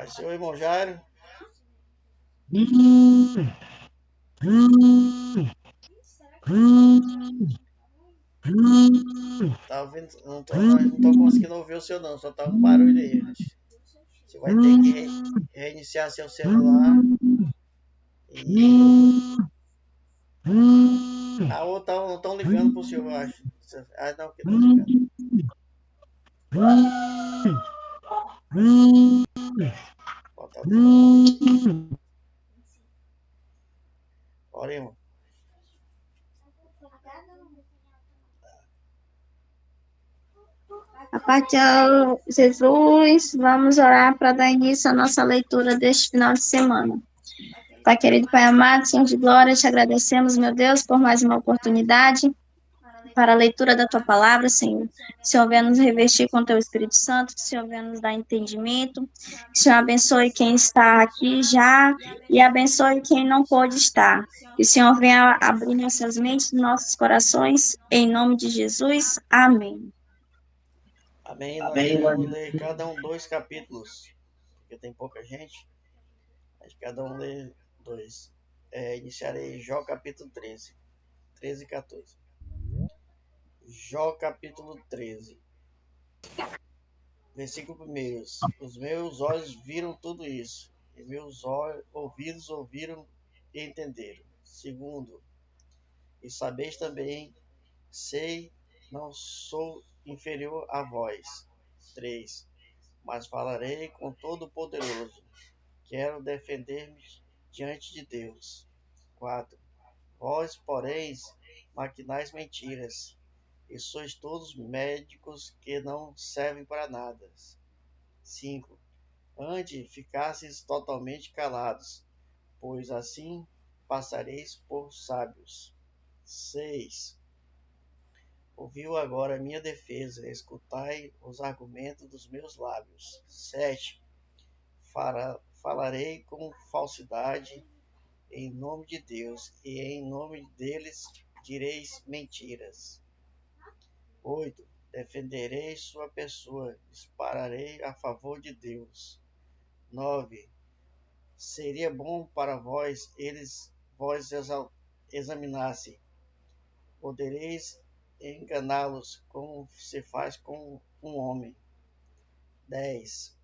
Paz, seu irmão Jairo. Tá ouvindo? Nós não tô conseguindo ouvir o seu não, só tá um barulho aí. Você vai ter que reiniciar seu celular e. Ah, ou estão ligando pro senhor, eu acho. Ah, não, que estão ligando. Botar o telefone. Bora, irmão. A paz de Jesus, vamos orar para dar início à nossa leitura deste final de semana. Pai querido, Pai amado, Senhor de glória, te agradecemos, meu Deus, por mais uma oportunidade para a leitura da tua palavra, Senhor. Que o Senhor venha nos revestir com o teu Espírito Santo, que o Senhor venha nos dar entendimento, que o Senhor abençoe quem está aqui já e abençoe quem não pôde estar. Que o Senhor venha abrir nossas mentes, nossos corações, em nome de Jesus. Amém. Amém. Nós iremos ler cada um 2 capítulos, porque tem pouca gente. Mas cada um lê 2. Iniciarei Jó capítulo 13. 13 e 14. Jó capítulo 13. Versículo 1. Os meus olhos viram tudo isso, e meus ouvidos ouviram e entenderam. Segundo, e sabeis também, sei, não sou inferior a vós. 3. Mas falarei com Todo-Poderoso, quero defender-me diante de Deus. 4. Vós, porém, maquinais mentiras, e sois todos médicos que não servem para nada. 5. Antes ficasseis totalmente calados, pois assim passareis por sábios. 6. Ouviu agora a minha defesa, escutai os argumentos dos meus lábios. 7. Falarei com falsidade em nome de Deus, e em nome deles direis mentiras. 8. Defenderei sua pessoa, dispararei a favor de Deus. 9. Seria bom para vós vós examinasse. Podereis enganá-los como se faz com um homem. 10.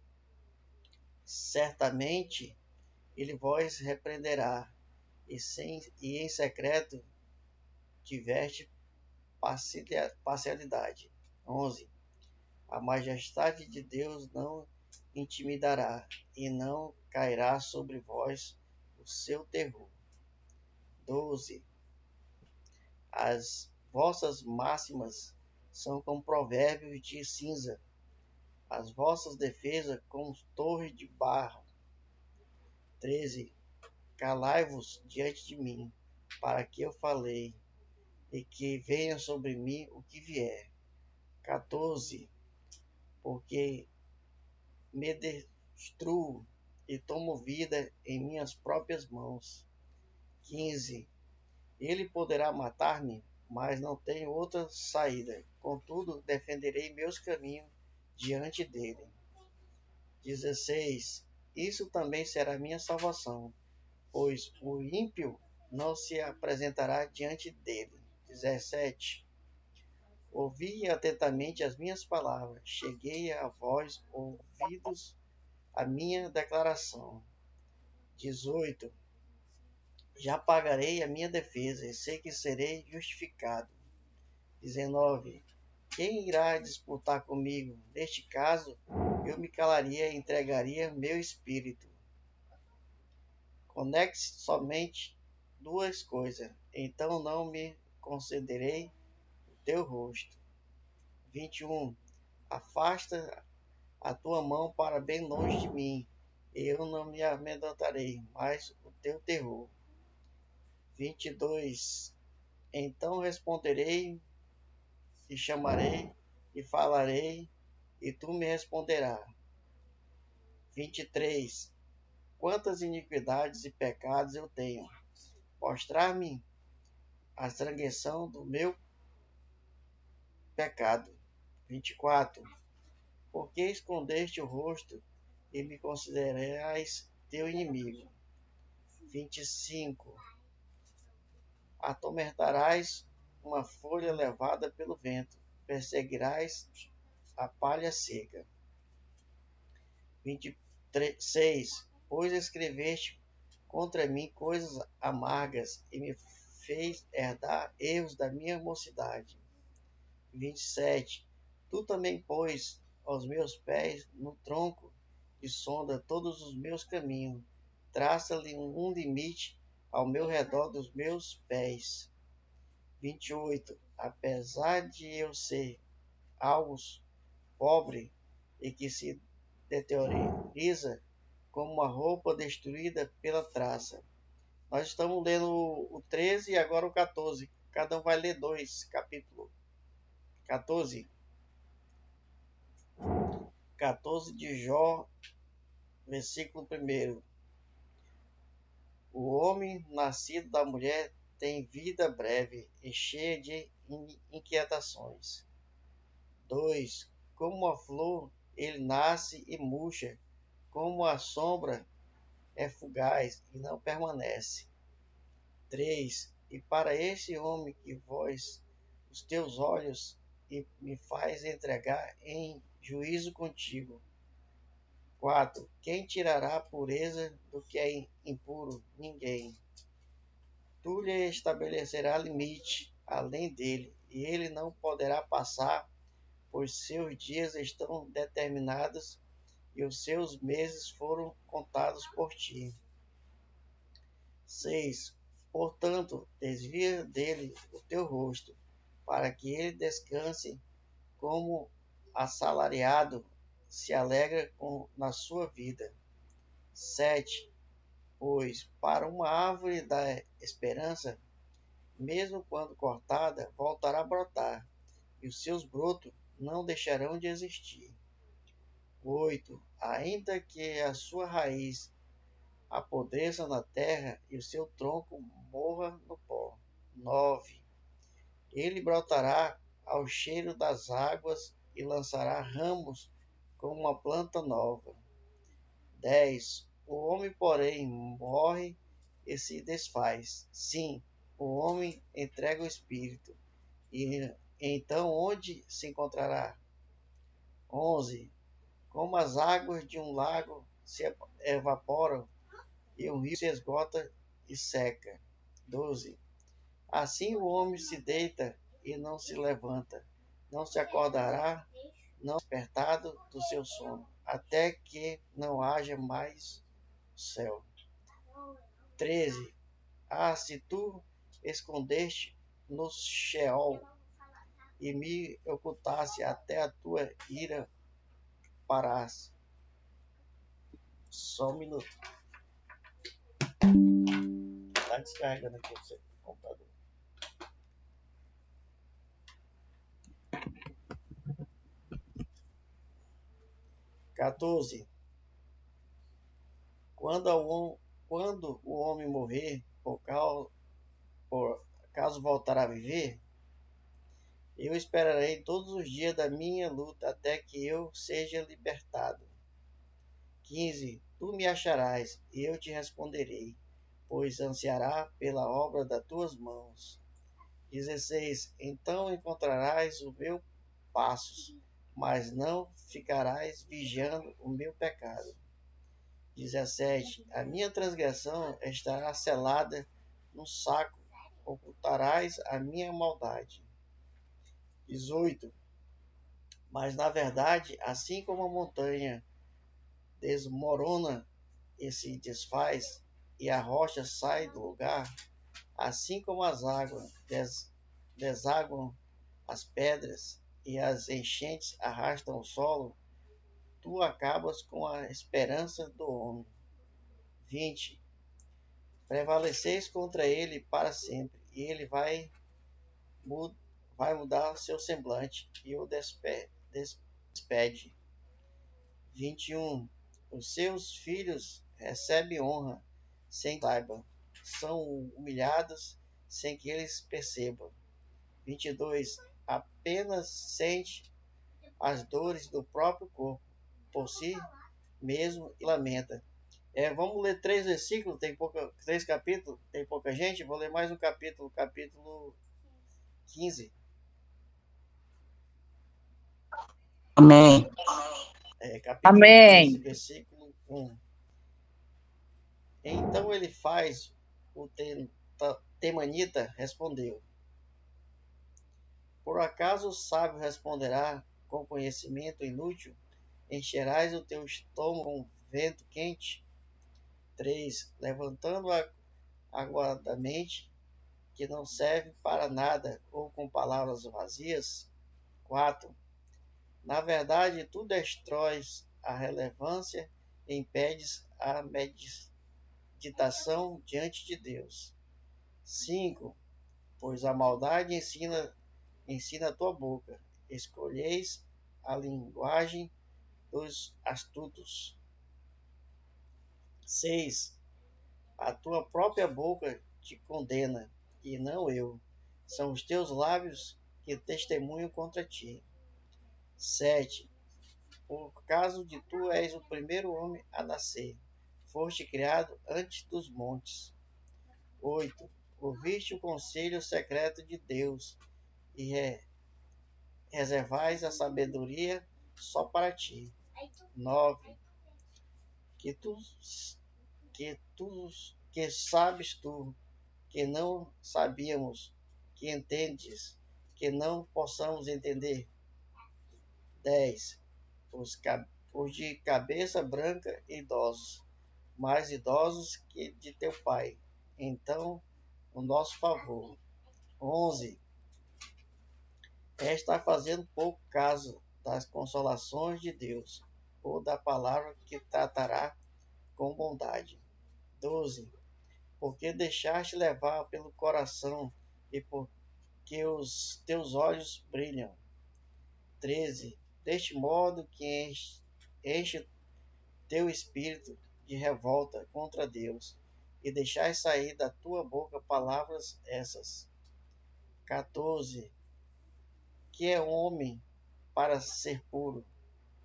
Certamente ele vos repreenderá, e em secreto tiveste parcialidade. 11. A majestade de Deus não intimidará, e não cairá sobre vós o seu terror. 12. As vossas máximas são como provérbios de cinza, as vossas defesas como torre de barro. 13. Calai-vos diante de mim, para que eu falei, e que venha sobre mim o que vier. 14. Porque me destruo e tomo vida em minhas próprias mãos. 15. Ele poderá matar-me, mas não tenho outra saída. Contudo, defenderei meus caminhos diante dele. 16. Isso também será minha salvação, pois o ímpio não se apresentará diante dele. 17. Ouvi atentamente as minhas palavras, cheguei a vós ouvidos a minha declaração. 18. Já pagarei a minha defesa, e sei que serei justificado. 19. Quem irá disputar comigo? Neste caso, eu me calaria e entregaria meu espírito. Conecte somente 2 coisas, então não me concederei o teu rosto. 21. Afasta a tua mão para bem longe de mim, e eu não me amedrontarei mais o teu terror. 22. Então responderei, e chamarei, e falarei, e tu me responderás. 23. Quantas iniquidades e pecados eu tenho! Mostrar-me a transgressão do meu pecado. 24. Por que escondeste o rosto e me considerais teu inimigo. 25. Atormentarás uma folha levada pelo vento, perseguirás a palha seca. 26. Pois escreveste contra mim coisas amargas e me fez herdar erros da minha mocidade. 27. Tu também pôs aos meus pés no tronco e sonda todos os meus caminhos. Traça-lhe um limite ao meu redor dos meus pés. 28. Apesar de eu ser algo pobre e que se deterioriza como uma roupa destruída pela traça. Nós estamos lendo o 13 e agora o 14. Cada um vai ler 2 capítulos. 14. 14 de Jó, versículo 1. O homem nascido da mulher tem vida breve e cheia de inquietações. 2. Como a flor, ele nasce e murcha, como a sombra é fugaz e não permanece. 3. E para esse homem que vós, os teus olhos, e me faz entregar em juízo contigo. 4. Quem tirará a pureza do que é impuro? Ninguém. Tu lhe estabelecerá limite além dele, e ele não poderá passar, pois seus dias estão determinados e os seus meses foram contados por ti. 6. Portanto, desvia dele o teu rosto, para que ele descanse como assalariado se alegra na sua vida. 7. Pois para uma árvore da esperança, mesmo quando cortada, voltará a brotar, e os seus brotos não deixarão de existir. 8. Ainda que a sua raiz apodreça na terra e o seu tronco morra no pó. 9. Ele brotará ao cheiro das águas e lançará ramos como uma planta nova. 10. O homem, porém, morre e se desfaz. Sim, o homem entrega o espírito. E então onde se encontrará? 11. Como as águas de um lago se evaporam e um rio se esgota e seca. 12. Assim o homem se deita e não se levanta, não se acordará, não despertado do seu sono, até que não haja mais o céu. 13. Se tu escondeste no Sheol e me ocultasse até a tua ira parasse. Só um minuto. Está descarregando aqui o computador. 14. Quando o homem morrer, por acaso voltar a viver, eu esperarei todos os dias da minha luta até que eu seja libertado. 15. Tu me acharás e eu te responderei, pois ansiará pela obra das tuas mãos. 16. Então encontrarás o meu passos, mas não ficarás vigiando o meu pecado. 17. A minha transgressão estará selada no saco, ocultarás a minha maldade. 18. Mas na verdade, assim como a montanha desmorona e se desfaz, e a rocha sai do lugar, assim como as águas desaguam as pedras e as enchentes arrastam o solo, tu acabas com a esperança do homem. 20. Prevaleceis contra ele para sempre, e ele vai mudar seu semblante e o despede. 21. Os seus filhos recebem honra sem que saibam, são humilhados sem que eles percebam. 22. Apenas sente as dores do próprio corpo, por si mesmo e lamenta. Vamos ler 3 versículos, 3 capítulos, tem pouca gente. Vou ler mais um capítulo, capítulo 15. Amém. Capítulo 15, Amém. versículo 1. Então ele faz, o temanita respondeu: por acaso o sábio responderá com conhecimento inútil? Encherás o teu estômago com vento quente? 3. Levantando aguardamente, que não serve para nada, ou com palavras vazias? 4. Na verdade, tu destróis a relevância e impedes a meditação diante de Deus. 5. Pois a maldade ensina a tua boca. Escolheis a linguagem dos astutos. 6. A tua própria boca te condena, e não eu. São os teus lábios que testemunham contra ti. 7. Por causa de tu és o primeiro homem a nascer. Foste criado antes dos montes. 8. Ouviste o conselho secreto de Deus, e reservais a sabedoria só para ti. 9. Que tu, que sabes tu, que não sabíamos, que entendes, que não possamos entender. 10. Os de cabeça branca idosos, mais idosos que de teu pai. Então, o nosso favor. 11. Está fazendo pouco caso das consolações de Deus, ou da palavra que tratará com bondade. 12. Porque deixaste levar pelo coração e porque os teus olhos brilham. 13. Deste modo que enche teu espírito de revolta contra Deus, e deixais sair da tua boca palavras essas. 14. Que é homem para ser puro,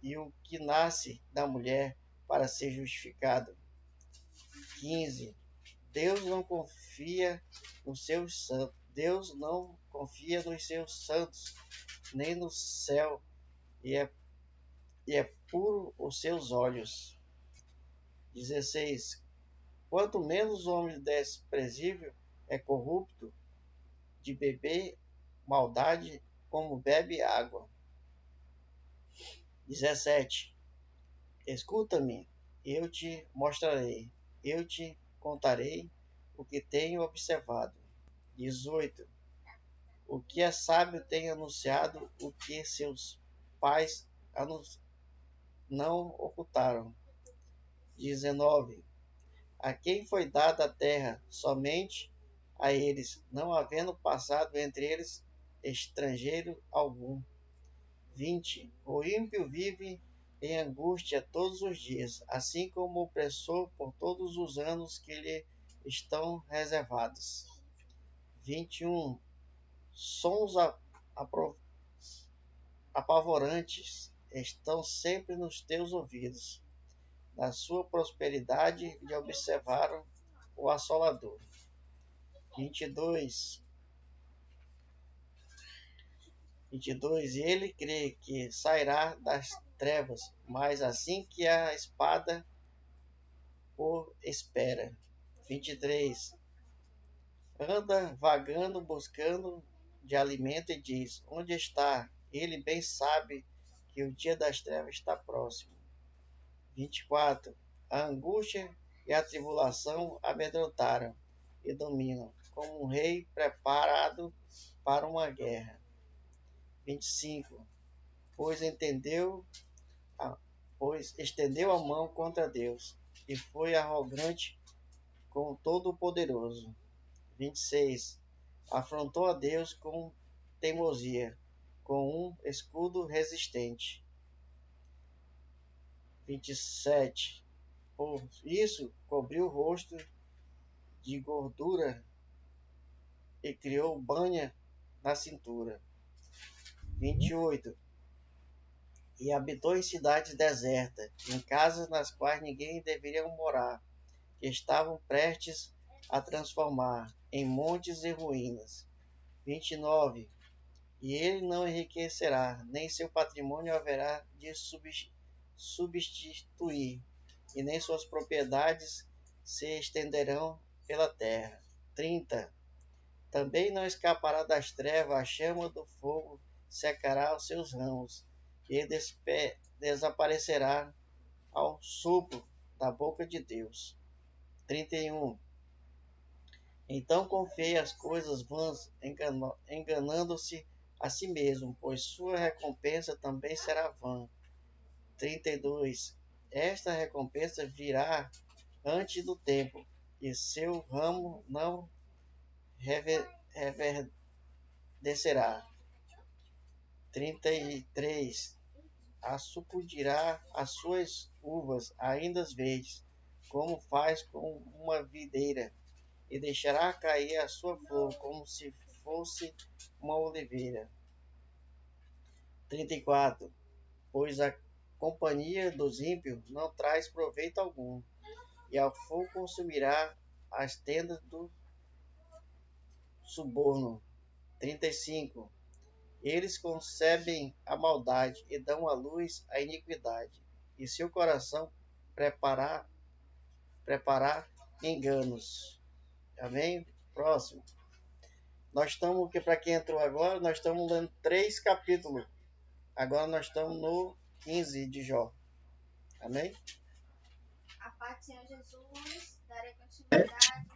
e o que nasce da mulher para ser justificado. 15. Deus não confia nos seus santos. Deus não confia nos seus santos, nem no céu, e é puro os seus olhos. 16. Quanto menos o homem desprezível é corrupto de beber maldade, como bebe água. 17. Escuta-me, eu te mostrarei, eu te contarei o que tenho observado. 18. O que é sábio tem anunciado o que seus pais não ocultaram. 19. A quem foi dada a terra somente a eles, não havendo passado entre eles estrangeiro algum. 20. O ímpio vive em angústia todos os dias, assim como o opressor por todos os anos que lhe estão reservados. 21. Sons apavorantes estão sempre nos teus ouvidos. Na sua prosperidade lhe observaram o assolador. 22. E ele crê que sairá das trevas, mas assim que a espada por espera. 23. Anda vagando, buscando de alimento e diz: onde está? Ele bem sabe que o dia das trevas está próximo. 24. A angústia e a tribulação amedrontaram e dominam, como um rei preparado para uma guerra. 25. Pois estendeu a mão contra Deus e foi arrogante com o Todo-Poderoso. 26. Afrontou a Deus com teimosia, com um escudo resistente. 27. Por isso cobriu o rosto de gordura e criou banha na cintura. 28. E habitou em cidades desertas, em casas nas quais ninguém deveria morar, que estavam prestes a transformar em montes e ruínas. 29. E ele não enriquecerá, nem seu patrimônio haverá de substituir, e nem suas propriedades se estenderão pela terra. 30. Também não escapará das trevas a chama do fogo, secará os seus ramos, e desaparecerá ao sopro da boca de Deus. 31. Então confie as coisas vãs, enganando-se a si mesmo, pois sua recompensa também será vã. 32. Esta recompensa virá antes do tempo, e seu ramo não reverdecerá. 33. Sacudirá as suas uvas ainda verdes, como faz com uma videira, e deixará cair a sua flor, como se fosse uma oliveira. 34. Pois a companhia dos ímpios não traz proveito algum, e ao fogo consumirá as tendas do suborno. 35. Eles concebem a maldade e dão à luz a iniquidade, e seu coração preparar enganos. Amém? Próximo. Nós estamos, que para quem entrou agora, nós estamos lendo 3 capítulos. Agora nós estamos no 15 de Jó. Amém? A paz do Senhor Jesus, darei continuidade.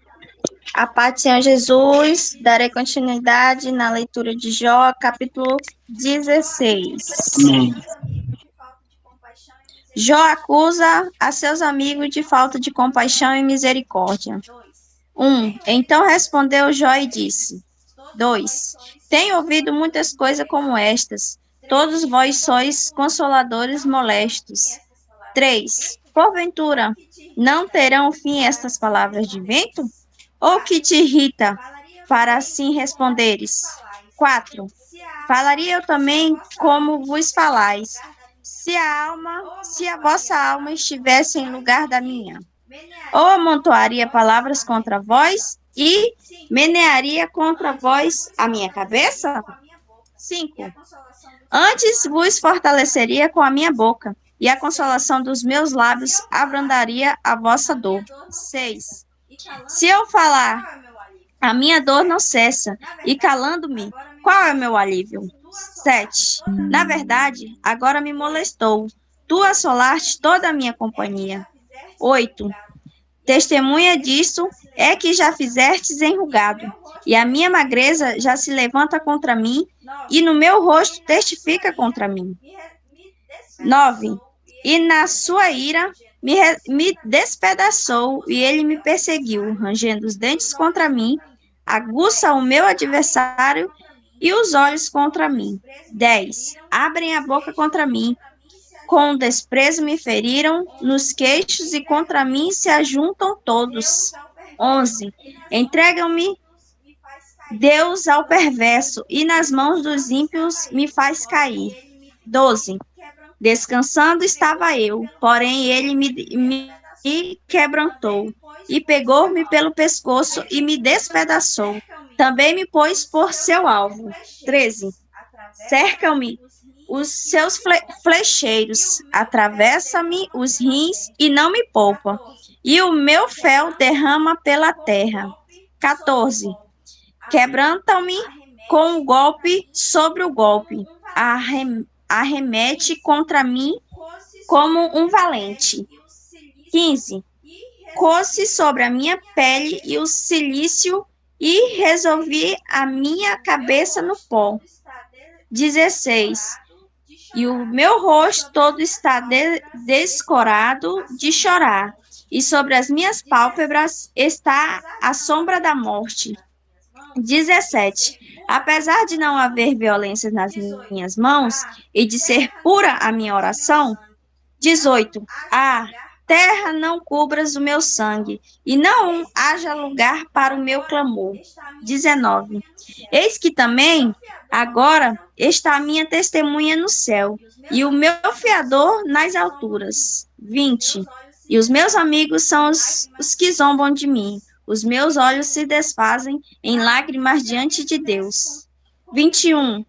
A paz do Senhor Jesus, darei continuidade na leitura de Jó, capítulo 16. Amém. Jó acusa a seus amigos de falta de compaixão e misericórdia. 1. Então respondeu Jó e disse: 2. Tenho ouvido muitas coisas como estas. Todos vós sois consoladores molestos. 3. Porventura, não terão fim estas palavras de vento? Ou que te irrita, para assim responderes? 4. Falaria eu também como vos falais, se a vossa alma estivesse em lugar da minha. Ou amontoaria palavras contra vós e menearia contra vós a minha cabeça? 5. Antes vos fortaleceria com a minha boca, e a consolação dos meus lábios abrandaria a vossa dor. 6. Se eu falar, a minha dor não cessa, e calando-me, qual é o meu alívio? 7. Na verdade, agora me molestou. Tu assolaste toda a minha companhia. 8. Testemunha disso é que já fizestes enrugado, e a minha magreza já se levanta contra mim, e no meu rosto testifica contra mim. 9. E na sua ira me despedaçou, e ele me perseguiu, rangendo os dentes contra mim, aguça o meu adversário e os olhos contra mim. 10. Abrem a boca contra mim, com desprezo me feriram nos queixos e contra mim se ajuntam todos. 11. Entregam-me Deus ao perverso e nas mãos dos ímpios me faz cair. 12. Descansando estava eu, porém ele me quebrantou e pegou-me pelo pescoço e me despedaçou. Também me pôs por seu alvo. 13. Cercam-me os seus flecheiros, atravessa-me os rins e não me poupa, e o meu fel derrama pela terra. 14. Quebrantam-me com o golpe sobre o golpe, arremete contra mim como um valente. 15. Coce sobre a minha pele e o cilício e resolvi a minha cabeça no pó. 16. E o meu rosto todo está descorado de chorar, e sobre as minhas pálpebras está a sombra da morte. 17. Apesar de não haver violência nas minhas mãos e de ser pura a minha oração. 18. Ah, terra não cubras o meu sangue, e não haja lugar para o meu clamor. 19. Eis que também, agora, está a minha testemunha no céu, e o meu fiador nas alturas. 20. E os meus amigos são os que zombam de mim. Os meus olhos se desfazem em lágrimas diante de Deus. 21.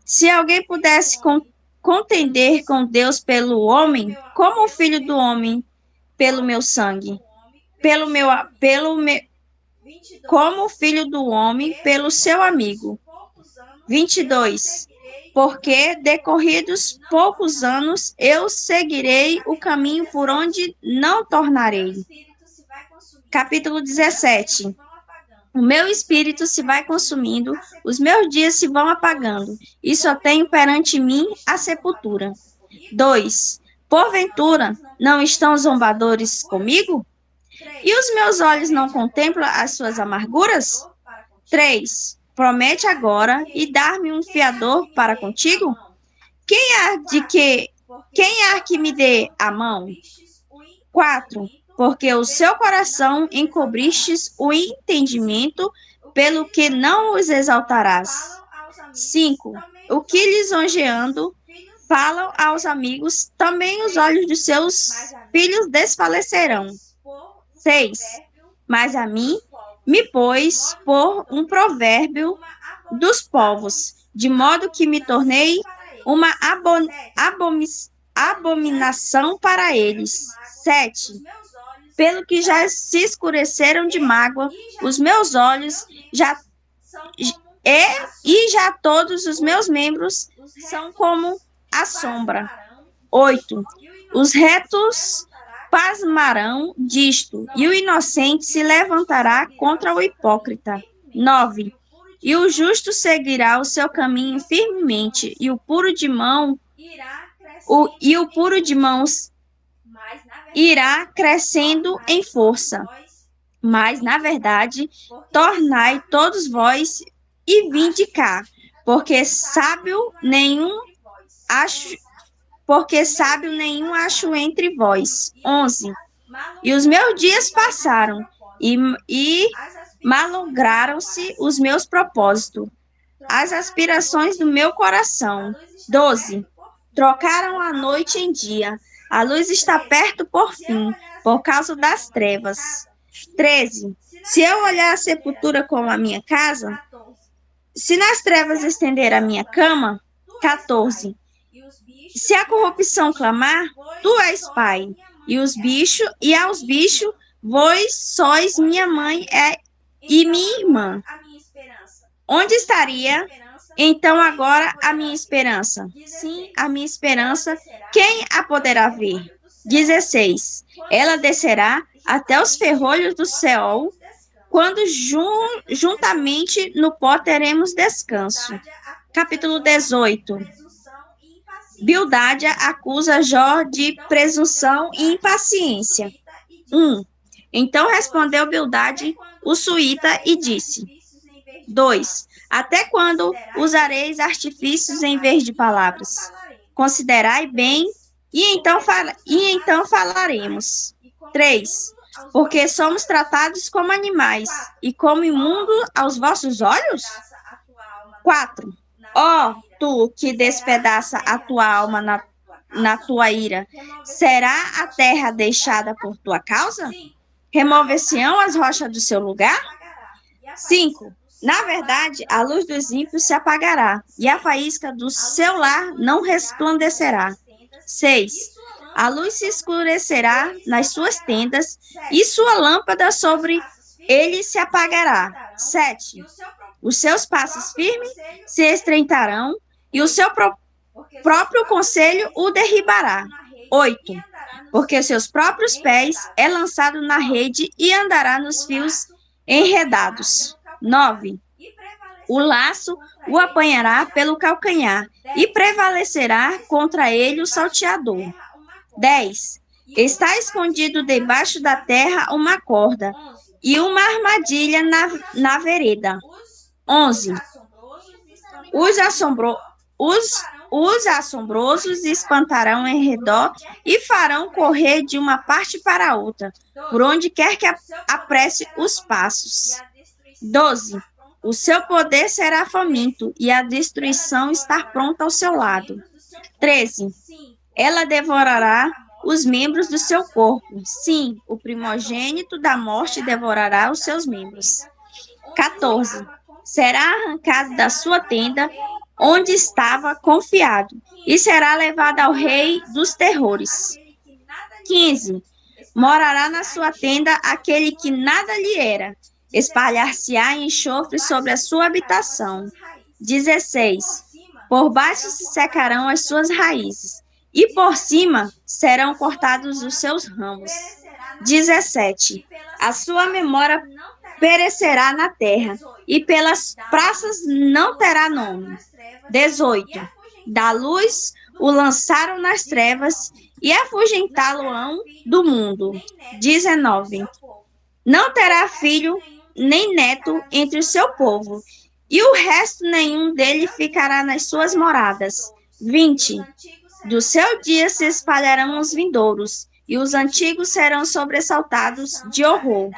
Se alguém pudesse contender com Deus pelo homem, como o filho do homem pelo meu sangue, como o filho do homem pelo seu amigo. 22. Porque, decorridos poucos anos, eu seguirei o caminho por onde não tornarei. Capítulo 17. O meu espírito se vai consumindo, os meus dias se vão apagando, e só tenho perante mim a sepultura. 2. Porventura, não estão zombadores comigo? E os meus olhos não contemplam as suas amarguras? 3. Promete agora e dar-me um fiador para contigo? Quem há que me dê a mão? 4. Porque o seu coração encobristes o entendimento, pelo que não os exaltarás. 5. O que lisonjeando falam aos amigos, também os olhos de seus filhos desfalecerão. 6. Mas a mim me pôs por um provérbio dos povos, de modo que me tornei uma abominação para eles. 7. Pelo que já se escureceram de mágoa os meus olhos, já todos os meus membros são como a sombra. 8. Os retos pasmarão disto, e o inocente se levantará contra o hipócrita. 9. E o justo seguirá o seu caminho firmemente, e o puro de mãos irá crescendo em força. Mas, na verdade, tornai todos vós e vinde cá, porque sábio nenhum acho entre vós. 11. E os meus dias passaram, e malograram-se os meus propósitos, as aspirações do meu coração. 12. Trocaram a noite em dia, a luz está perto por fim, por causa das trevas. 13. Se eu olhar a sepultura como a minha casa, se nas trevas estender a minha cama. 14. Se a corrupção clamar, tu és pai, e aos bichos, vós sois minha mãe e minha irmã. Onde estaria, então, agora a minha esperança? Sim, a minha esperança, quem a poderá ver? 16. Ela descerá até os ferrolhos do Seol, quando juntamente no pó teremos descanso. Capítulo 18. Bildade acusa Jó de presunção e impaciência. 1. Então respondeu Bildade, o suíta, e disse: 2. Até quando usareis artifícios em vez de palavras? Considerai bem, e então falaremos. 3. Porque somos tratados como animais, e como imundo aos vossos olhos? 4. Tu que despedaça a tua alma na tua ira, será a terra deixada por tua causa? Remover-se-ão as rochas do seu lugar? 5. Na verdade, a luz dos ímpios se apagará, e a faísca do seu lar não resplandecerá. 6. A luz se escurecerá nas suas tendas, e sua lâmpada sobre ele se apagará. 7. Os seus passos firmes se estreitarão, e o seu próprio conselho o derribará. 8. Porque seus próprios pés é lançado na rede e andará nos fios enredados. 9. O laço o apanhará pelo calcanhar e prevalecerá contra ele o salteador. 10. Está escondido debaixo da terra uma corda e uma armadilha na vereda. 11. Os assombrosos espantarão em redor e farão correr de uma parte para a outra, por onde quer que apresse os passos. 12. O seu poder será faminto e a destruição está pronta ao seu lado. 13. Ela devorará os membros do seu corpo. Sim, o primogênito da morte devorará os seus membros. 14. Será arrancado da sua tenda, onde estava confiado, e será levado ao rei dos terrores. 15. Morará na sua tenda aquele que nada lhe era. Espalhar-se-á enxofre sobre a sua habitação. 16. Por baixo se secarão as suas raízes, e por cima serão cortados os seus ramos. 17. A sua memória perecerá na terra, e pelas praças não terá nome. 18. Da luz o lançaram nas trevas, e afugentá-lo-ão do mundo. 19. Não terá filho nem neto entre o seu povo, e o resto nenhum dele ficará nas suas moradas. 20. Do seu dia se espalharão os vindouros, e os antigos serão sobressaltados de horror.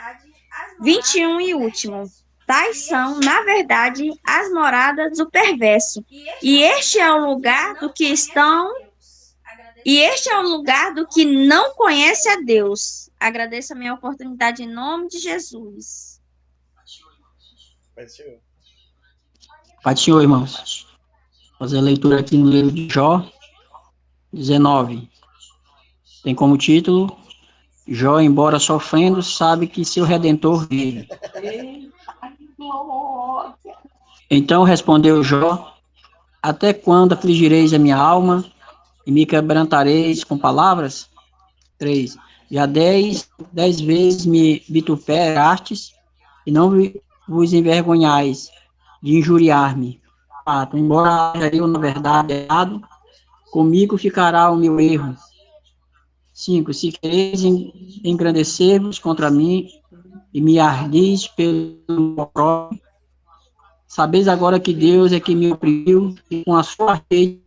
21 e último. Tais são, na verdade, as moradas do perverso, e este é o lugar do que estão, e este é o lugar do que não conhece a Deus. Agradeço a minha oportunidade em nome de Jesus. Pai do Senhor, irmãos. Fazer a leitura aqui no livro de Jó, 19. Tem como título: Jó, embora sofrendo, sabe que seu Redentor vive. Então respondeu Jó: Até quando afligireis a minha alma e me quebrantareis com palavras? 3. Já 10 vezes me vituperastes e não vos envergonhais de injuriar-me. 4. Embora haja eu, na verdade, errado, comigo ficará o meu erro. 5. Se quereis engrandecer-vos contra mim e me arguis pelo próprio, sabeis agora que Deus é que me oprimiu e com a sua rede.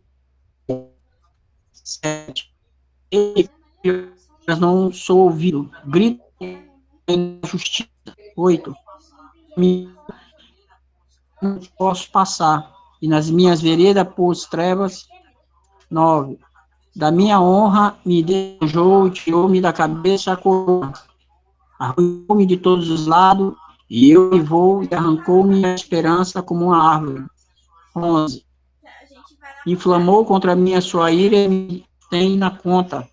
7. Mas não sou ouvido. Grito em justiça. 8. Não posso passar. E nas minhas veredas pôs trevas. 9. Da minha honra me despojou e tirou-me da cabeça a coroa. Arruinou-me de todos os lados, e eu me vou e arrancou-me a esperança como uma árvore. 11. Inflamou contra mim a sua ira e me tem na conta,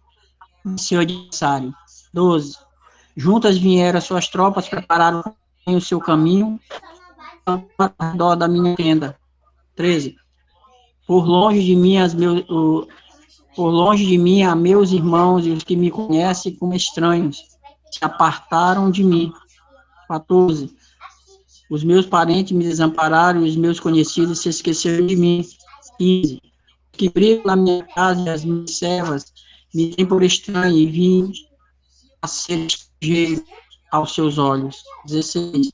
seu adversário. 12. Juntas vieram as suas tropas, prepararam o seu caminho ao redor da minha tenda. 13. Por longe de mim, a meus irmãos e os que me conhecem como estranhos se apartaram de mim. 14. Os meus parentes me desampararam e os meus conhecidos se esqueceram de mim. 15. Os que brigam na minha casa e as minhas servas me têm por estranho e vim a ser estrangeiro aos seus olhos. 16.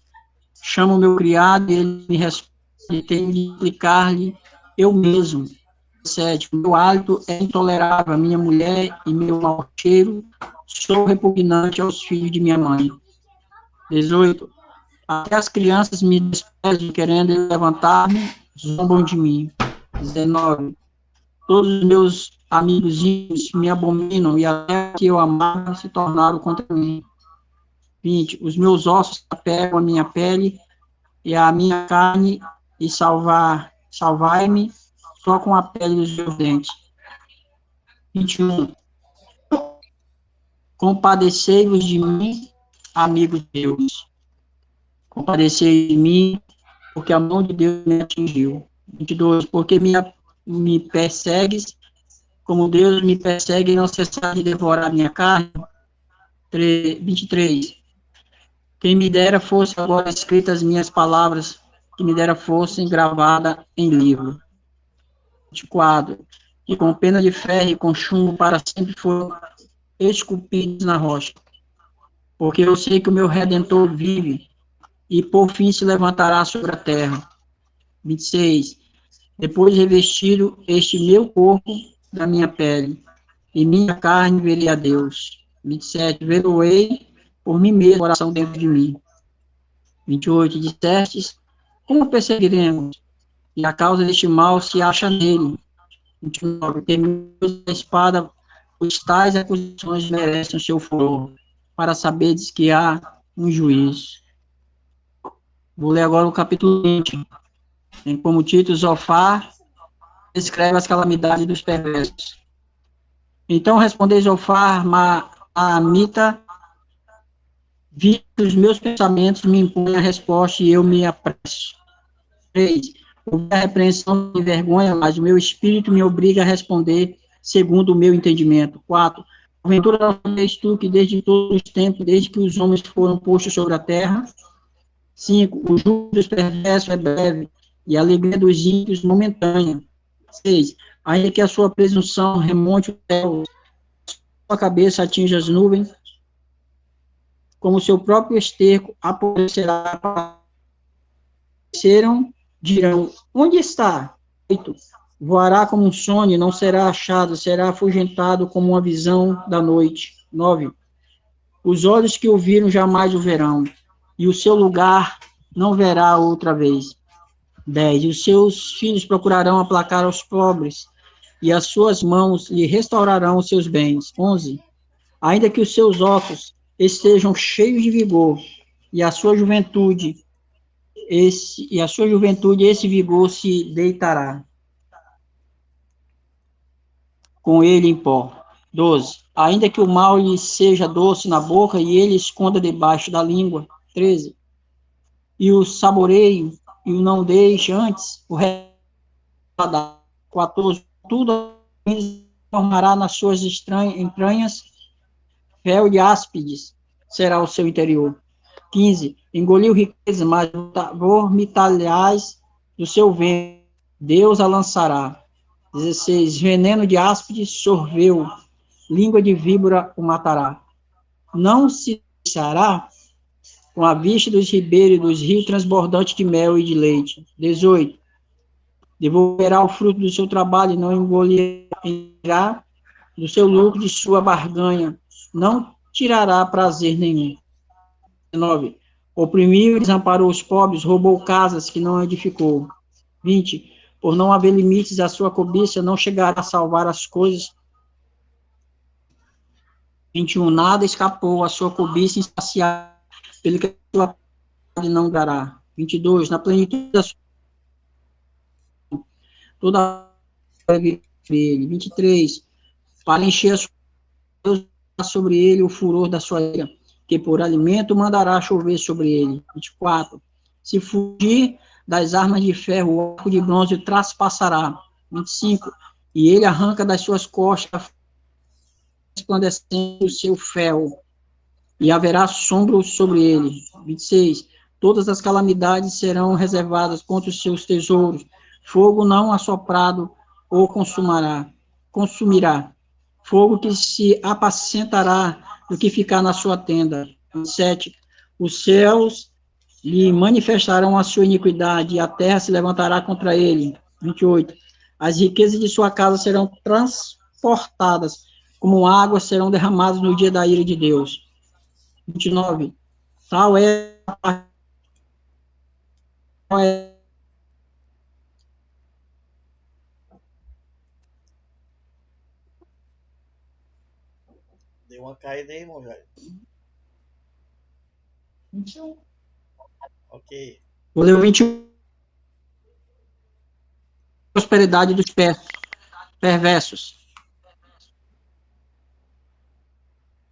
Chamo o meu criado e ele me responde, tenho de explicar-lhe eu mesmo. 17. Meu hálito é intolerável, minha mulher e meu mau cheiro, sou repugnante aos filhos de minha mãe. 18. Até as crianças me desprezam, querendo levantar-me, zombam de mim. 19. Todos os meus amigos me abominam, e até que eu amava se tornaram contra mim. 20. Os meus ossos apegam a minha pele e a minha carne, e salvai-me só com a pele dos meus dentes. 21. Compadecei-vos de mim, amigos meus. Compadecei de mim, porque a mão de Deus me atingiu. 22. Porque me persegues, como Deus me persegue, e não cessar de devorar minha carne. 23. Quem me dera fosse agora escritas as minhas palavras, que me dera fossem gravadas em livro. 24. E com pena de ferro e com chumbo para sempre foram esculpidos na rocha. Porque eu sei que o meu Redentor vive, e por fim se levantará sobre a terra. 26. Depois revestido este meu corpo da minha pele, e minha carne verei a Deus. 27. Veroei por mim mesmo, coração dentro de mim. 28. Dissestes, como perseguiremos? E a causa deste mal se acha nele. 29. Tememos a espada, os tais acusações merecem o seu furor, para saberes que há um juiz. Vou ler agora o capítulo 20. Tem como título Zofar descreve as calamidades dos perversos. Então respondeu Zofar, Maamita, vi que os meus pensamentos me impõem a resposta e eu me apresso. 3. A repreensão me envergonha, mas o meu espírito me obriga a responder segundo o meu entendimento. 4. Porventura não sabes tu que desde todos os tempos, desde que os homens foram postos sobre a terra? 5. O jugo dos perversos é breve, e a alegria dos ímpios momentânea. 6. Ainda que a sua presunção remonte o céu, sua cabeça atinja as nuvens, como seu próprio esterco apodrecerá. Dirão, onde está? 8. Voará como um sonho, não será achado, será afugentado como uma visão da noite. 9. Os olhos que o viram jamais o verão, e o seu lugar não verá outra vez. 10. Os seus filhos procurarão aplacar os pobres, e as suas mãos lhe restaurarão os seus bens. 11. Ainda que os seus ossos estejam cheios de vigor, e a sua juventude, esse vigor se deitará com ele em pó. 12. Ainda que o mal lhe seja doce na boca, e ele esconda debaixo da língua. 13. E o saboreie, e o não deixe antes, o resto 14. Tudo formará nas suas entranhas fel e áspides será o seu interior. 15. Engoliu riqueza, mas vomitalhais do seu ventre, Deus a lançará. 16. Veneno de áspides sorveu, língua de víbora o matará. Não se deixará com a vista dos ribeiros e dos rios transbordantes de mel e de leite. 18. Devolverá o fruto do seu trabalho e não engolirá do seu lucro de sua barganha, não tirará prazer nenhum. 19. Oprimiu e desamparou os pobres, roubou casas que não edificou. 20. Por não haver limites à sua cobiça, não chegará a salvar as coisas. 21. Nada escapou à sua cobiça insaciável, pelo que a sua parte não dará. 22. Na plenitude da sua toda a ele. 23. Para encher a sua sobre ele o furor da sua ira, que por alimento mandará chover sobre ele. 24. Se fugir das armas de ferro, o arco de bronze o traspassará. 25. E ele arranca das suas costas, resplandecendo o seu fel, e haverá sombra sobre ele. 26. Todas as calamidades serão reservadas contra os seus tesouros. Fogo não assoprado ou consumirá. Fogo que se apacentará do que ficar na sua tenda. 27. Os céus lhe manifestarão a sua iniquidade, e a terra se levantará contra ele. 28. As riquezas de sua casa serão transportadas, como águas serão derramadas no dia da ira de Deus. 29. Tal é a Deu uma caída aí, irmão Jair. Ok. Vou ler o 21. Prosperidade dos perversos.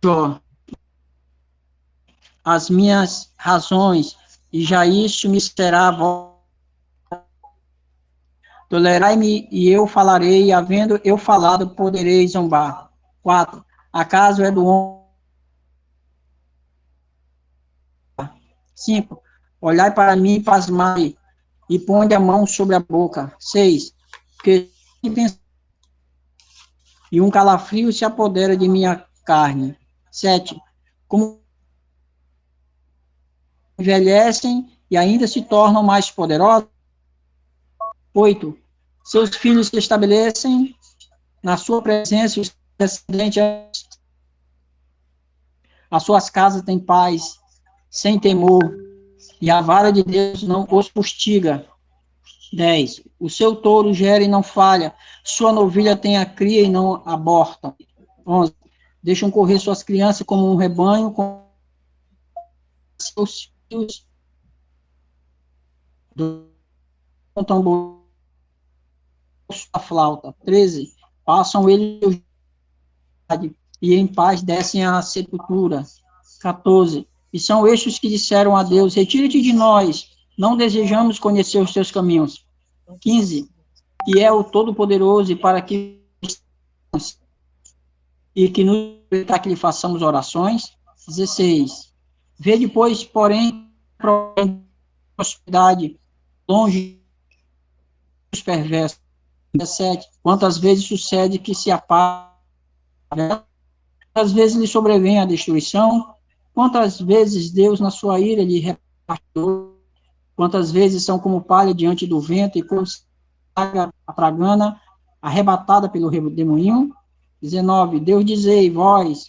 Jó. As minhas razões, e já isso me será tolerai-me, e eu falarei, e havendo eu falado, poderei zombar. 4. Acaso é do homem? 5. Olhai para mim e pasmai, e põe a mão sobre a boca. 6. E um calafrio se apodera de minha carne. 7. Como envelhecem e ainda se tornam mais poderosos. 8. Seus filhos se estabelecem na sua presença, os descendentes, as suas casas têm paz, sem temor, e a vara de Deus não os fustiga. 10. O seu touro gera e não falha, sua novilha tem a cria e não aborta. 11. Deixam correr suas crianças como um rebanho, com seus filhos com tambor, sua flauta. 13. Passam eles e em paz descem à sepultura. 14. E são estes que disseram a Deus: retira-te de nós, não desejamos conhecer os teus caminhos. 15. E é o Todo-Poderoso, e para que nos para que lhe façamos orações. 16. Vê depois, porém, prosperidade longe dos perversos. 17. Quantas vezes sucede que se apaga, quantas vezes lhe sobrevém a destruição, quantas vezes Deus, na sua ira, lhe repartiu, quantas vezes são como palha diante do vento e como a tragana arrebatada pelo redemoinho. 19. Deus dizei, vós,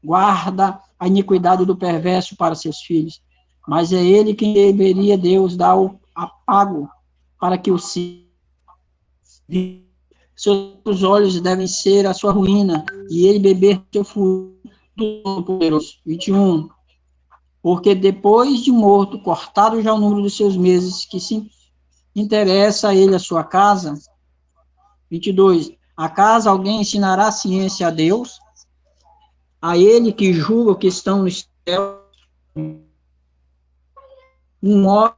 guarda a iniquidade do perverso para seus filhos, mas é ele quem deveria Deus dar o apago para que o seus olhos devem ser a sua ruína, e ele beber seu furor do poderoso. 21. Porque depois de morto, cortado já o número dos seus meses, que se interessa a ele a sua casa. 22. Acaso alguém ensinará a ciência a Deus? A ele que julga que estão no céu, um homem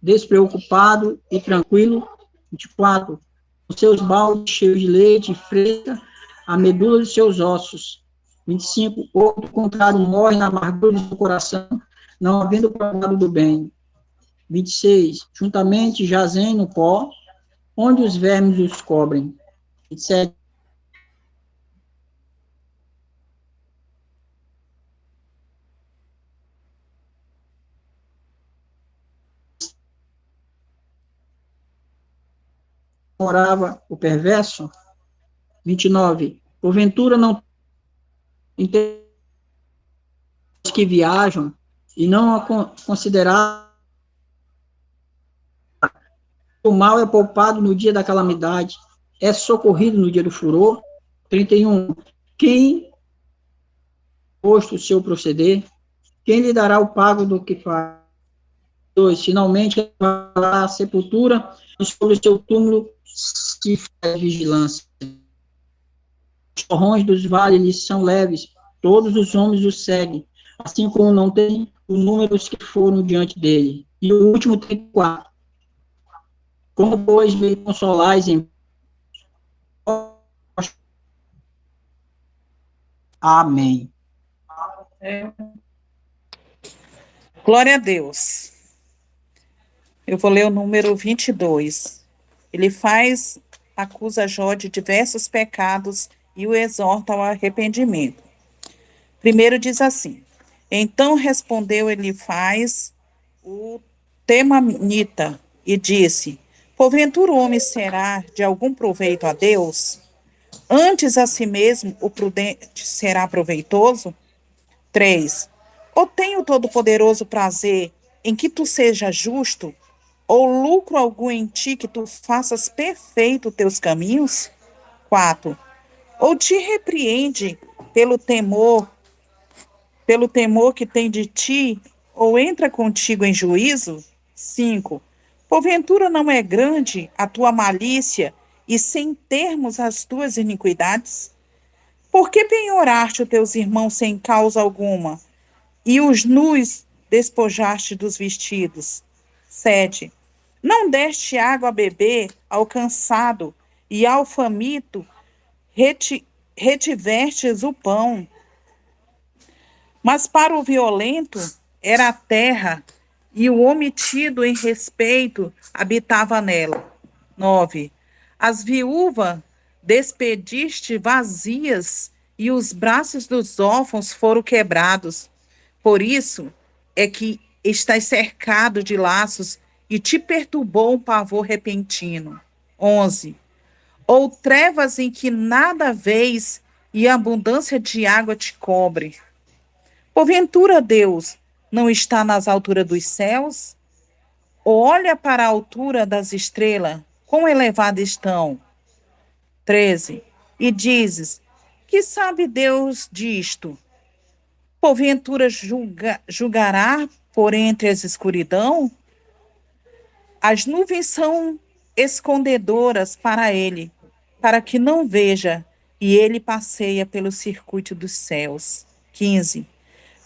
despreocupado e tranquilo. 24. Os seus baldes cheios de leite e fresca, a medula de seus ossos. 25. Outro contrário morre na amargura do seu coração, não havendo provado do bem. 26. Juntamente jazem no pó, onde os vermes os cobrem. 27. Morava o perverso. 29. Porventura não que viajam e não considerar o mal é poupado no dia da calamidade, é socorrido no dia do furor. 31. Quem posto o seu proceder, quem lhe dará o pago do que faz? 2. Finalmente, fará a sepultura e sobre o seu túmulo se faz vigilância. Os torrões dos vales lhes são leves, todos os homens o seguem, assim como não tem o número dos que foram diante dele. E o último 34. Como, pois, me consolais em... Amém. Glória a Deus. Eu vou ler o número 22. Ele acusa Jó de diversos pecados e o exorta ao arrependimento. Primeiro diz assim: então respondeu Elifaz, o temanita, e disse: porventura o homem será de algum proveito a Deus? Antes a si mesmo o prudente será proveitoso? 3. Ou tem o Todo-Poderoso prazer em que tu sejas justo, ou lucro algum em ti que tu faças perfeito teus caminhos? 4. Ou te repreende pelo temor que tem de ti, ou entra contigo em juízo? 5. Porventura não é grande a tua malícia e sem termos as tuas iniquidades? Por que penhoraste os teus irmãos sem causa alguma, e os nus despojaste dos vestidos? 7. Não deste água a beber ao cansado, e ao faminto retivestes o pão. Mas para o violento era a terra, e o omitido em respeito habitava nela. 9. As viúvas despediste vazias, e os braços dos órfãos foram quebrados. Por isso é que estás cercado de laços, e te perturbou um pavor repentino. 11. Ou trevas em que nada vês e abundância de água te cobre. Porventura Deus não está nas alturas dos céus? Ou olha para a altura das estrelas, quão elevadas estão? 13. E dizes, que sabe Deus disto? Porventura julgará por entre as escuridão? As nuvens são escondedoras para ele, para que não veja, e ele passeia pelo circuito dos céus. 15.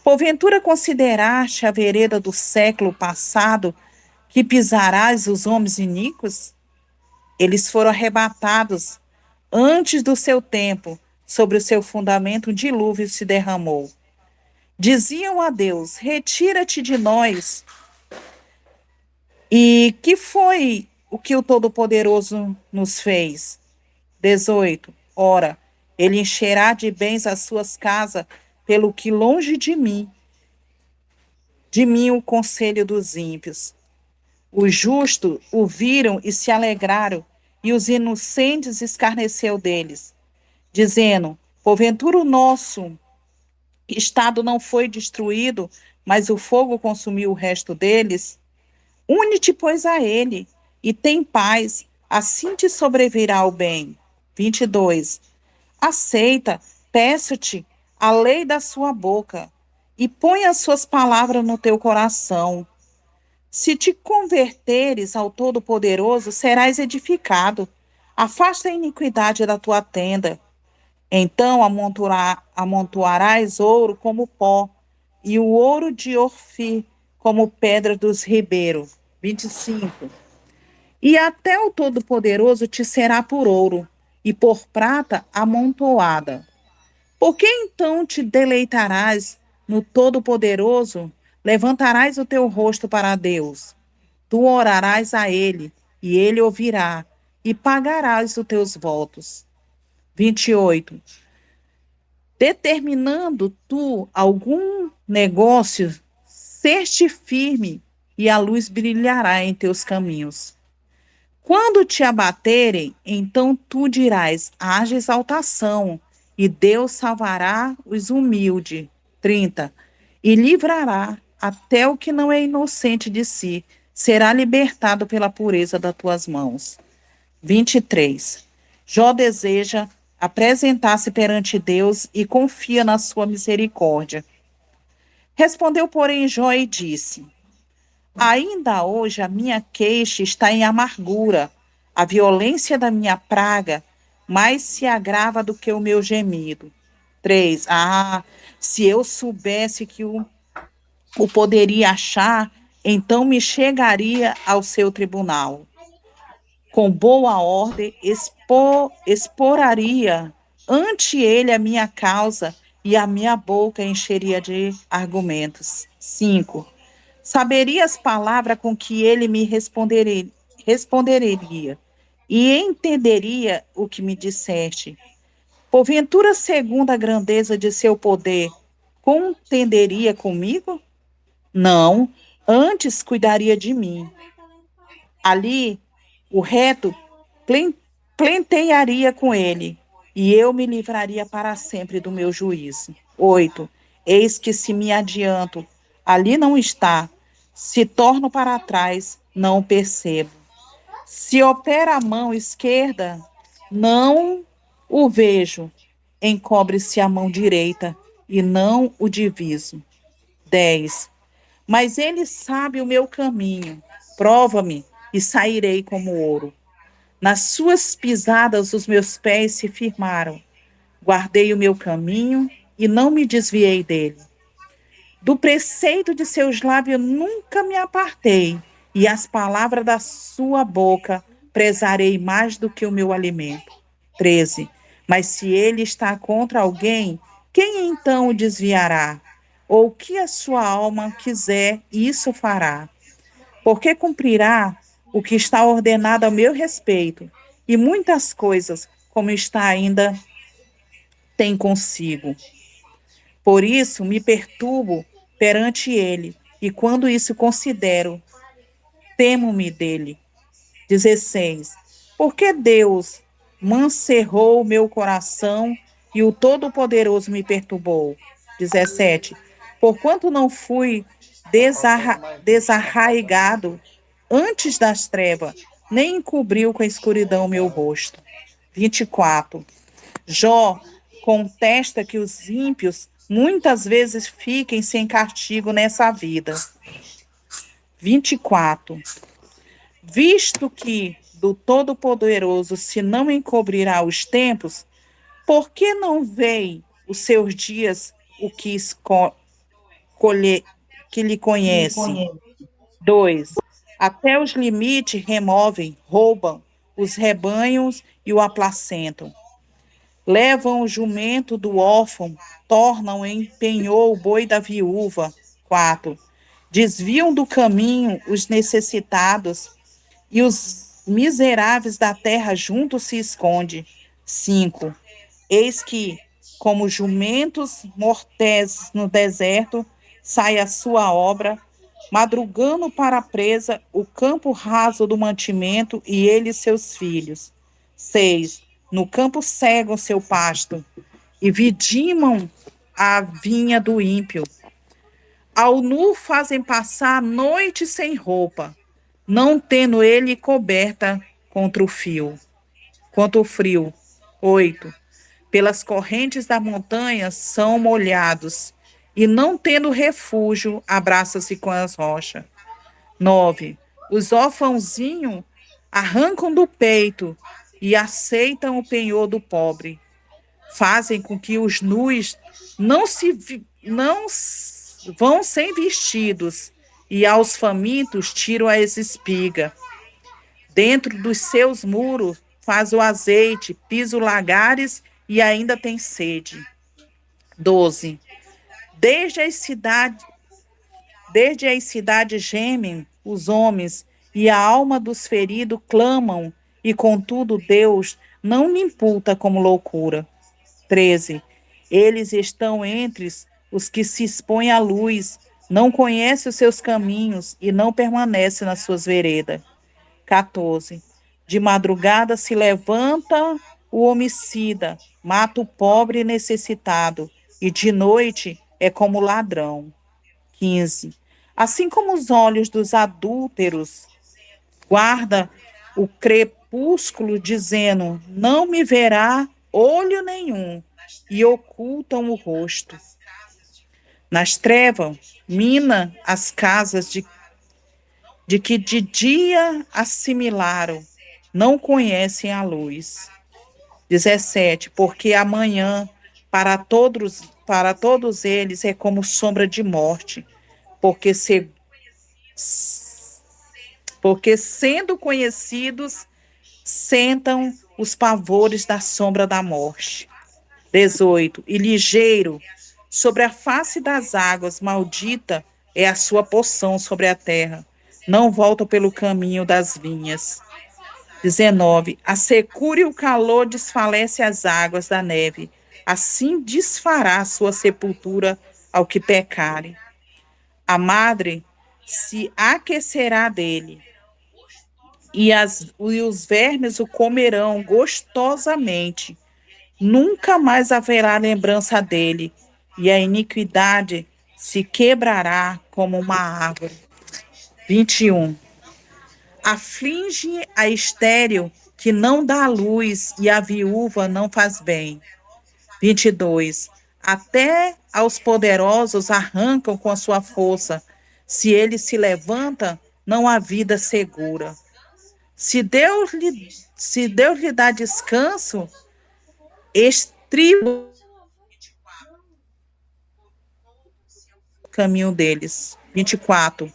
Porventura consideraste a vereda do século passado, que pisarás os homens iníquos? Eles foram arrebatados antes do seu tempo, sobre o seu fundamento um dilúvio se derramou. Diziam a Deus, retira-te de nós. E que foi o que o Todo-Poderoso nos fez? 18. Ora, ele encherá de bens as suas casas, pelo que longe de mim o conselho dos ímpios. Os justos o viram e se alegraram, e os inocentes escarneceu deles, dizendo, porventura o nosso estado não foi destruído, mas o fogo consumiu o resto deles? Une-te, pois, a ele, e tem paz, assim te sobrevirá o bem. 22. Aceita, peço-te, a lei da sua boca, e põe as suas palavras no teu coração. Se te converteres ao Todo-Poderoso, serás edificado. Afasta a iniquidade da tua tenda. Então amontoarás ouro como pó, e o ouro de Orfir como pedra dos ribeiros. 25. E até o Todo-Poderoso te será por ouro, e por prata amontoada. Por que então te deleitarás no Todo-Poderoso? Levantarás o teu rosto para Deus. Tu orarás a ele, e ele ouvirá, e pagarás os teus votos. 28. Determinando tu algum negócio, seste firme, e a luz brilhará em teus caminhos. Quando te abaterem, então tu dirás, haja exaltação, e Deus salvará os humildes. 30. E livrará até o que não é inocente de si, será libertado pela pureza das tuas mãos. 23. Jó deseja apresentar-se perante Deus e confia na sua misericórdia. Respondeu, porém, Jó e disse, ainda hoje a minha queixa está em amargura, a violência da minha praga mais se agrava do que o meu gemido. 3. Se eu soubesse que o poderia achar, então me chegaria ao seu tribunal. Com boa ordem, exporaria ante ele a minha causa e a minha boca encheria de argumentos. 5. Saberia as palavras com que ele me responderia e entenderia o que me disseste. Porventura, segundo a grandeza de seu poder, contenderia comigo? Não, antes cuidaria de mim. Ali, o reto plentearia com ele, e eu me livraria para sempre do meu juízo. 8. Eis que se me adianto, ali não está. Se torno para trás, não o percebo. Se opera a mão esquerda, não o vejo. Encobre-se a mão direita, e não o diviso. 10. Mas ele sabe o meu caminho. Prova-me, e sairei como ouro. Nas suas pisadas os meus pés se firmaram. Guardei o meu caminho e não me desviei dele. Do preceito de seus lábios nunca me apartei, e as palavras da sua boca prezarei mais do que o meu alimento. 13. Mas se ele está contra alguém, quem então o desviará? Ou o que a sua alma quiser, isso fará. Porque cumprirá o que está ordenado a meu respeito, e muitas coisas, como está ainda, tem consigo. Por isso me perturbo perante ele, e quando isso considero, temo-me dele. 16. Porque Deus mancerrou o meu coração e o Todo-Poderoso me perturbou. 17. Porquanto não fui desarraigado antes das trevas, nem encobriu com a escuridão o meu rosto. 24. Jó contesta que os ímpios muitas vezes fiquem sem castigo nessa vida. 24. Visto que do Todo-Poderoso se não encobrirá os tempos, por que não veem os seus dias o que, que lhe conhece? 2. Até os limites removem, roubam os rebanhos e o aplacentam. Levam o jumento do órfão, tornam em penhor o boi da viúva. 4. Desviam do caminho os necessitados e os miseráveis da terra juntos se esconde. 5. Eis que, como jumentos mortés no deserto, sai a sua obra, madrugando para a presa o campo raso do mantimento e ele e seus filhos. 6. No campo cegam seu pasto e vidimam a vinha do ímpio. Ao nu fazem passar a noite sem roupa, não tendo ele coberta contra o fio, contra o frio. 8. Pelas correntes da montanha são molhados, e não tendo refúgio, abraça-se com as rochas. 9. Os órfãozinhos arrancam do peito e aceitam o penhor do pobre. Fazem com que os nus vão sem vestidos, e aos famintos tiram as espigas. Dentro dos seus muros faz o azeite, pisa os lagares e ainda tem sede. 12. Desde as cidades gemem os homens, e a alma dos feridos clamam, e contudo Deus não lhe imputa como loucura. 13. Eles estão entre os que se expõem à luz, não conhecem os seus caminhos e não permanecem nas suas veredas. 14. De madrugada se levanta o homicida, mata o pobre e necessitado, e de noite é como ladrão. 15. Assim como os olhos dos adúlteros guarda o crepúsculo, dizendo: não me verá olho nenhum, e ocultam o rosto. Nas trevas, mina as casas de que de dia assimilaram, não conhecem a luz. 17. Porque amanhã para todos eles é como sombra de morte, porque, porque sendo conhecidos, sentam os pavores da sombra da morte. 18. E ligeiro, sobre a face das águas, maldita é a sua porção sobre a terra. Não volta pelo caminho das vinhas. 19. A secura e o calor desfalece as águas da neve. Assim desfará a sua sepultura ao que pecare. A madre se aquecerá dele, e os vermes o comerão gostosamente. Nunca mais haverá lembrança dele, e a iniquidade se quebrará como uma árvore. 21. Aflige a estéril que não dá luz, e a viúva não faz bem. 22. Até aos poderosos arrancam com a sua força. Se ele se levanta, não há vida segura. Se Deus lhe dá descanso, estriba o caminho deles. 24.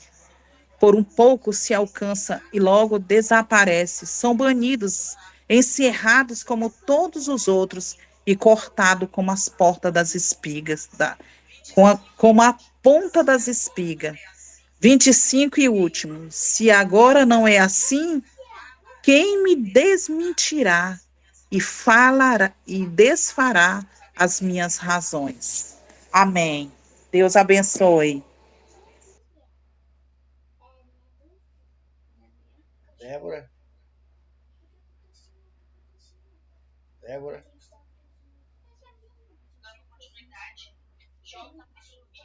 Por um pouco se alcança e logo desaparece. São banidos, encerrados como todos os outros e cortados como as portas das espigas, como a ponta das espigas. 25 e último. Se agora não é assim, quem me desmentirá e falará e desfará as minhas razões? Amém. Deus abençoe. Débora? Débora.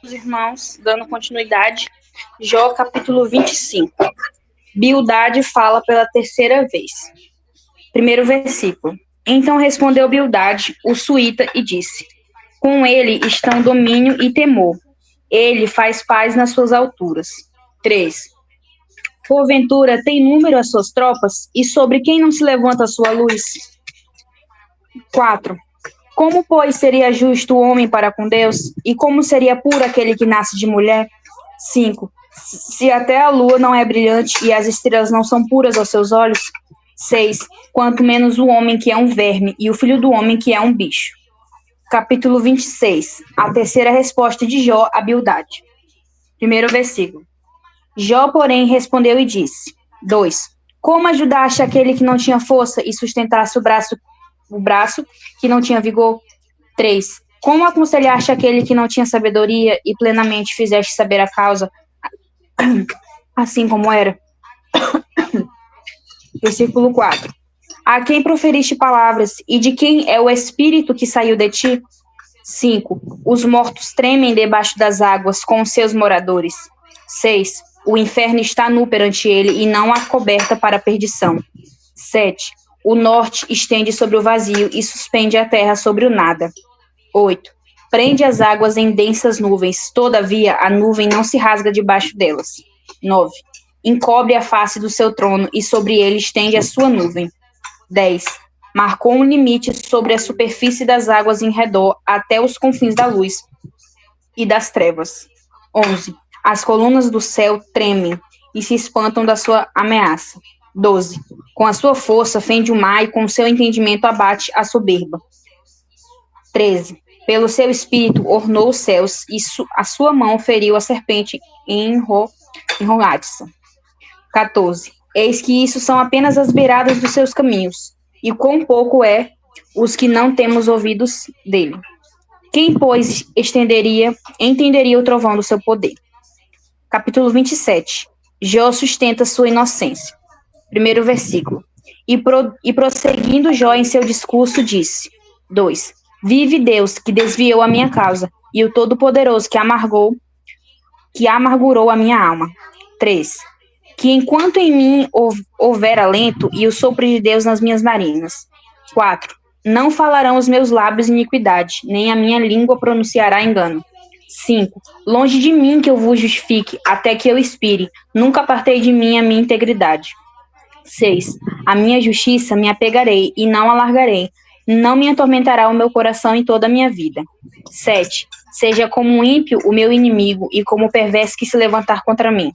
Os irmãos, dando continuidade, Jó capítulo 25. Bildade fala pela terceira vez. Primeiro versículo. Então respondeu Bildade, o suíta, e disse: com ele estão domínio e temor. Ele faz paz nas suas alturas. 3. Porventura tem número as suas tropas, e sobre quem não se levanta a sua luz? 4. Como, pois, seria justo o homem para com Deus? E como seria puro aquele que nasce de mulher? 5. Se até a lua não é brilhante e as estrelas não são puras aos seus olhos? 6. Quanto menos o homem que é um verme e o filho do homem que é um bicho. Capítulo 26. A terceira resposta de Jó a Bildade. Primeiro versículo. Jó, porém, respondeu e disse. 2. Como ajudaste aquele que não tinha força e sustentasse o braço que não tinha vigor? 3. Como aconselhaste aquele que não tinha sabedoria e plenamente fizeste saber a causa, assim como era? Versículo 4. A quem proferiste palavras e de quem é o espírito que saiu de ti? 5. Os mortos tremem debaixo das águas com os seus moradores. 6. O inferno está nu perante ele e não há coberta para a perdição. 7. O norte estende sobre o vazio e suspende a terra sobre o nada. 8. Prende as águas em densas nuvens, todavia a nuvem não se rasga debaixo delas. 9. Encobre a face do seu trono e sobre ele estende a sua nuvem. 10. Marcou um limite sobre a superfície das águas em redor até os confins da luz e das trevas. 11. As colunas do céu tremem e se espantam da sua ameaça. 12. Com a sua força fende o mar e com o seu entendimento abate a soberba. 13. Pelo seu espírito ornou os céus e a sua mão feriu a serpente enroladiça. 14. Eis que isso são apenas as beiradas dos seus caminhos, e quão pouco é os que não temos ouvidos dele. Quem, pois, entenderia o trovão do seu poder? Capítulo 27. Jó sustenta sua inocência. Primeiro versículo. E prosseguindo Jó em seu discurso, disse. 2. Vive Deus, que desviou a minha causa, e o Todo-Poderoso que amargurou a minha alma. 3. Que enquanto em mim houver alento e o sopro de Deus nas minhas narinas. 4. Não falarão os meus lábios iniquidade, nem a minha língua pronunciará engano. 5. Longe de mim que eu vos justifique, até que eu expire. Nunca apartei de mim a minha integridade. 6. A minha justiça me apegarei e não alargarei. Não me atormentará o meu coração em toda a minha vida. 7. Seja como um ímpio o meu inimigo e como o perverso que se levantar contra mim.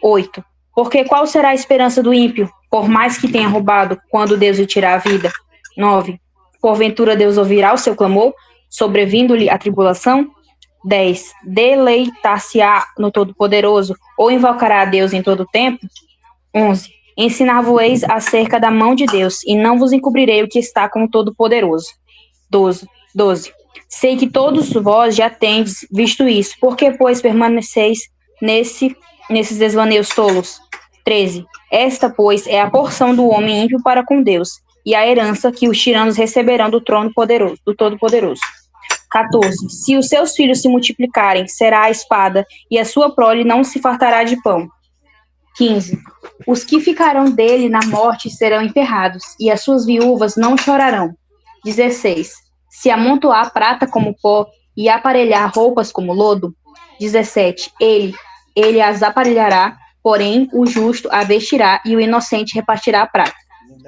8. Porque qual será a esperança do ímpio, por mais que tenha roubado, quando Deus lhe tirar a vida? 9. Porventura Deus ouvirá o seu clamor, sobrevindo-lhe a tribulação? 10. Deleitar-se-á no Todo-Poderoso, ou invocará a Deus em todo o tempo? 11. Ensinar-vos-eis acerca da mão de Deus, e não vos encobrirei o que está com o Todo-Poderoso. 12. Sei que todos vós já tendes visto isso, porque, pois, permaneceis nesses desvaneios tolos? 13. Esta, pois, é a porção do homem ímpio para com Deus, e a herança que os tiranos receberão do trono poderoso, do Todo-Poderoso. 14. Se os seus filhos se multiplicarem, será a espada, e a sua prole não se fartará de pão. 15. Os que ficarão dele na morte serão enterrados, e as suas viúvas não chorarão. 16. Se amontoar prata como pó, e aparelhar roupas como lodo. 17. Ele as aparelhará, porém o justo a vestirá, e o inocente repartirá a prata.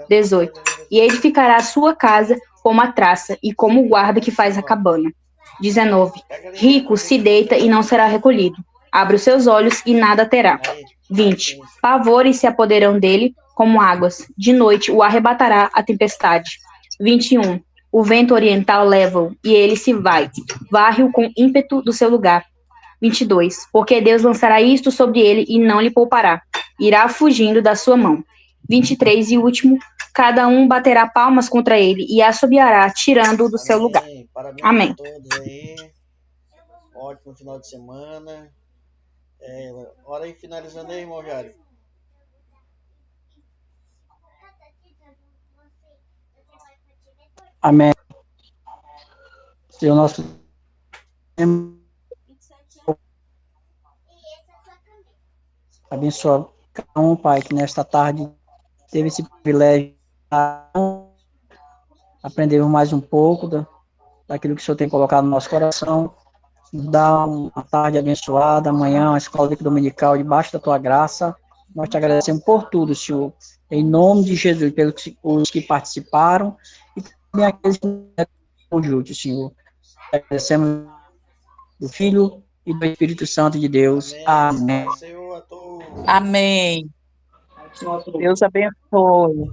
18. E edificará a sua casa como a traça, e como o guarda que faz a cabana. 19. Rico se deita e não será recolhido. Abre os seus olhos e nada terá. 20. Pavores se apoderam dele como águas. De noite o arrebatará a tempestade. 21. O vento oriental leva-o, e ele se vai. Varre-o com ímpeto do seu lugar. 22. Porque Deus lançará isto sobre ele e não lhe poupará. Irá fugindo da sua mão. 23. E último, cada um baterá palmas contra ele e assobiará, tirando-o do seu lugar. Parabéns Amém. a todos aí. Ótimo final de semana. Hora aí finalizando aí, irmão Jário. Amém. Senhor nosso abençoa cada um, Pai, que nesta tarde teve esse privilégio de aprender mais um pouco daquilo que o Senhor tem colocado no nosso coração. Nos dá uma tarde abençoada, amanhã uma escola dominical debaixo da tua graça. Nós te agradecemos por tudo, Senhor. Em nome de Jesus, pelos que participaram e também aqueles que não estão juntos, Senhor. Agradecemos do Filho e do Espírito Santo de Deus. Amém. Amém. Paz do Senhor a todos. Amém. Deus abençoe.